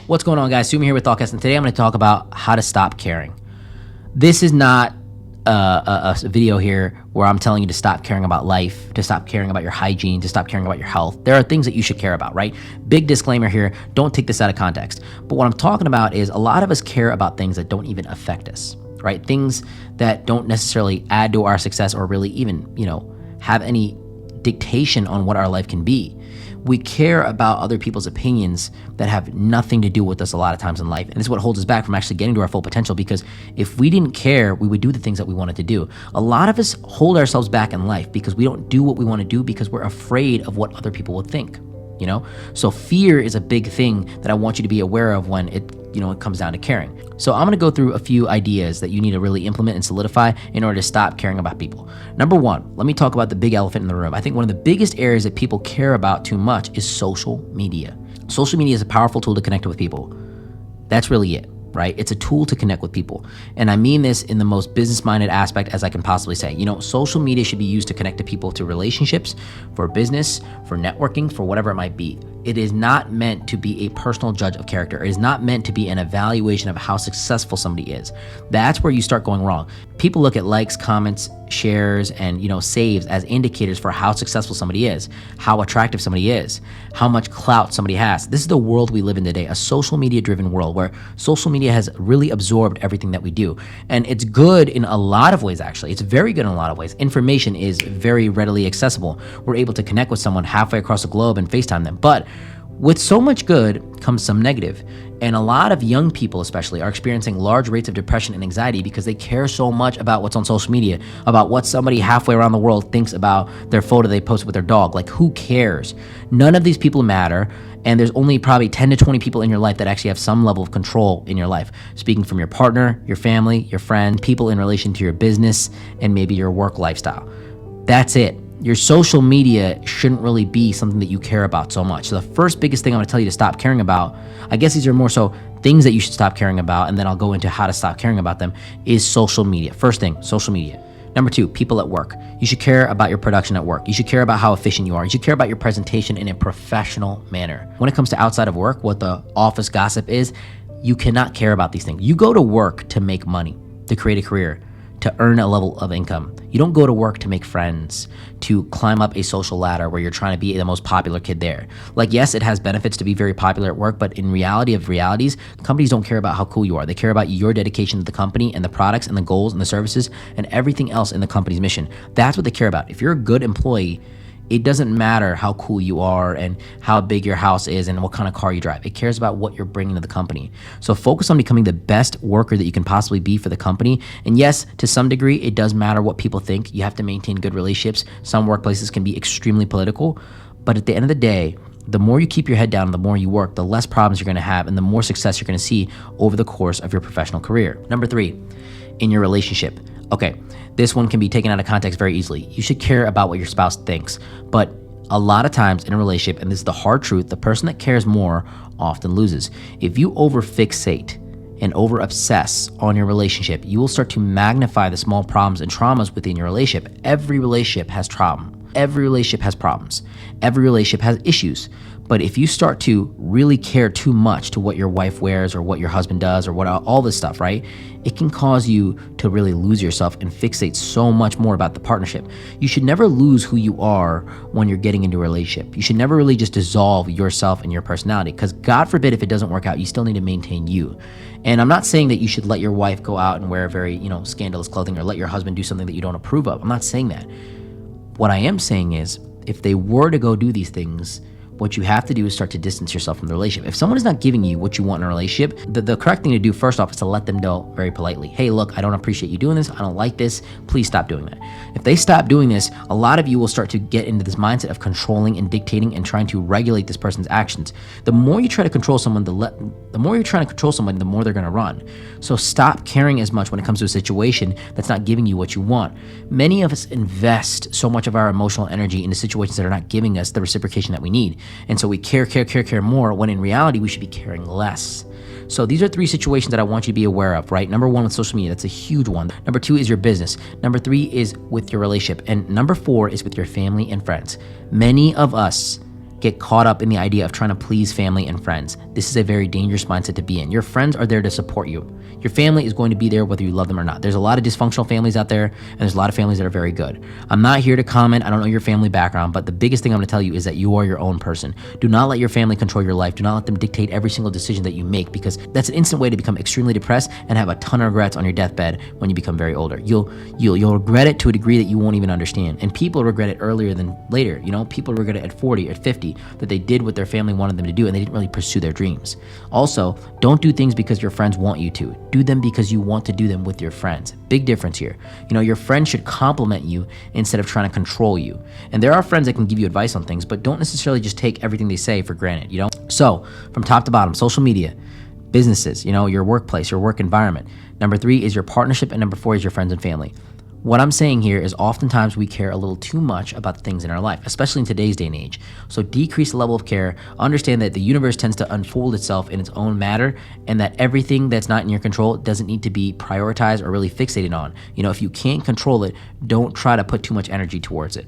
What's going on, guys? Sumi here with Thoughtcast, and today I'm going to talk about how to stop caring. This is not a video here where I'm telling you to stop caring about life, to stop caring about your hygiene, to stop caring about your health. There are things that you should care about, right? Big disclaimer here, don't take this out of context. But what I'm talking about is a lot of us care about things that don't even affect us, right? Things that don't necessarily add to our success or really even, have any dictation on what our life can be. We care about other people's opinions that have nothing to do with us a lot of times in life. And this is what holds us back from actually getting to our full potential, because if we didn't care, we would do the things that we wanted to do. A lot of us hold ourselves back in life because we don't do what we want to do because we're afraid of what other people will think, So fear is a big thing that I want you to be aware of when it comes down to caring. So I'm going to go through a few ideas that you need to really implement and solidify in order to stop caring about people. Number one, let me talk about the big elephant in the room. I think one of the biggest areas that people care about too much is social media. Social media is a powerful tool to connect with people. That's really it, right? It's a tool to connect with people. And I mean this in the most business-minded aspect as I can possibly say. Social media should be used to connect to people, to relationships, for business, for networking, for whatever it might be. It is not meant to be a personal judge of character. It is not meant to be an evaluation of how successful somebody is. That's where you start going wrong. People look at likes, comments, shares, and saves as indicators for how successful somebody is, how attractive somebody is, how much clout somebody has. This is the world we live in today, a social media driven world where social media has really absorbed everything that we do. And it's good in a lot of ways, actually. It's very good in a lot of ways. Information is very readily accessible. We're able to connect with someone halfway across the globe and FaceTime them. But with so much good comes some negative. And a lot of young people especially are experiencing large rates of depression and anxiety because they care so much about what's on social media, about what somebody halfway around the world thinks about their photo they post with their dog. Like, who cares? None of these people matter. And there's only probably 10 to 20 people in your life that actually have some level of control in your life. Speaking from your partner, your family, your friend, people in relation to your business, and maybe your work lifestyle. That's it. Your social media shouldn't really be something that you care about so much. So the first biggest thing I'm going to tell you to stop caring about, I guess these are more so things that you should stop caring about, and then I'll go into how to stop caring about them, is social media. First thing, social media. Number two, people at work. You should care about your production at work. You should care about how efficient you are. You should care about your presentation in a professional manner. When it comes to outside of work, what the office gossip is, you cannot care about these things. You go to work to make money, to create a career, to earn a level of income. You don't go to work to make friends, to climb up a social ladder where you're trying to be the most popular kid there. Like, yes, it has benefits to be very popular at work, but in reality of realities, companies don't care about how cool you are. They care about your dedication to the company and the products and the goals and the services and everything else in the company's mission. That's what they care about. If you're a good employee, it doesn't matter how cool you are and how big your house is and what kind of car you drive. It cares about what you're bringing to the company. So focus on becoming the best worker that you can possibly be for the company. And yes, to some degree, it does matter what people think. You have to maintain good relationships. Some workplaces can be extremely political. But at the end of the day, the more you keep your head down, the more you work, the less problems you're going to have and the more success you're going to see over the course of your professional career. Number three, in your relationship. Okay, this one can be taken out of context very easily. You should care about what your spouse thinks, but a lot of times in a relationship, and this is the hard truth, the person that cares more often loses. If you over-fixate and over-obsess on your relationship, you will start to magnify the small problems and traumas within your relationship. Every relationship has trauma. Every relationship has problems. Every relationship has issues. But if you start to really care too much to what your wife wears or what your husband does or what all this stuff, right? It can cause you to really lose yourself and fixate so much more about the partnership. You should never lose who you are when you're getting into a relationship. You should never really just dissolve yourself and your personality, because God forbid if it doesn't work out, you still need to maintain you. And I'm not saying that you should let your wife go out and wear very, scandalous clothing or let your husband do something that you don't approve of. I'm not saying that. What I am saying is, if they were to go do these things, what you have to do is start to distance yourself from the relationship. If someone is not giving you what you want in a relationship, the correct thing to do first off is to let them know very politely, hey, look, I don't appreciate you doing this. I don't like this. Please stop doing that. If they stop doing this, a lot of you will start to get into this mindset of controlling and dictating and trying to regulate this person's actions. The more you try to control someone, the more you're trying to control someone, the more they're going to run. So stop caring as much when it comes to a situation that's not giving you what you want. Many of us invest so much of our emotional energy into situations that are not giving us the reciprocation that we need. And so we care more, when in reality, we should be caring less. So these are 3 situations that I want you to be aware of, right? Number 1 with social media, that's a huge one. Number 2 is your business. Number 3 is with your relationship. And number 4 is with your family and friends. Many of us get caught up in the idea of trying to please family and friends. This is a very dangerous mindset to be in. Your friends are there to support you. Your family is going to be there whether you love them or not. There's a lot of dysfunctional families out there, and there's a lot of families that are very good. I'm not here to comment. I don't know your family background, but the biggest thing I'm going to tell you is that you are your own person. Do not let your family control your life. Do not let them dictate every single decision that you make, because that's an instant way to become extremely depressed and have a ton of regrets on your deathbed when you become very older. You'll regret it to a degree that you won't even understand. And people regret it earlier than later. People regret it at 40 or 50 that they did what their family wanted them to do and they didn't really pursue their dreams. Also, don't do things because your friends want you to. Do them because you want to do them with your friends. Big difference here. Your friends should compliment you instead of trying to control you. And there are friends that can give you advice on things, but don't necessarily just take everything they say for granted, So, from top to bottom, social media, businesses, your workplace, your work environment. Number 3 is your partnership, and number 4 is your friends and family. What I'm saying here is oftentimes we care a little too much about the things in our life, especially in today's day and age. So decrease the level of care, understand that the universe tends to unfold itself in its own matter, and that everything that's not in your control doesn't need to be prioritized or really fixated on. If you can't control it, don't try to put too much energy towards it.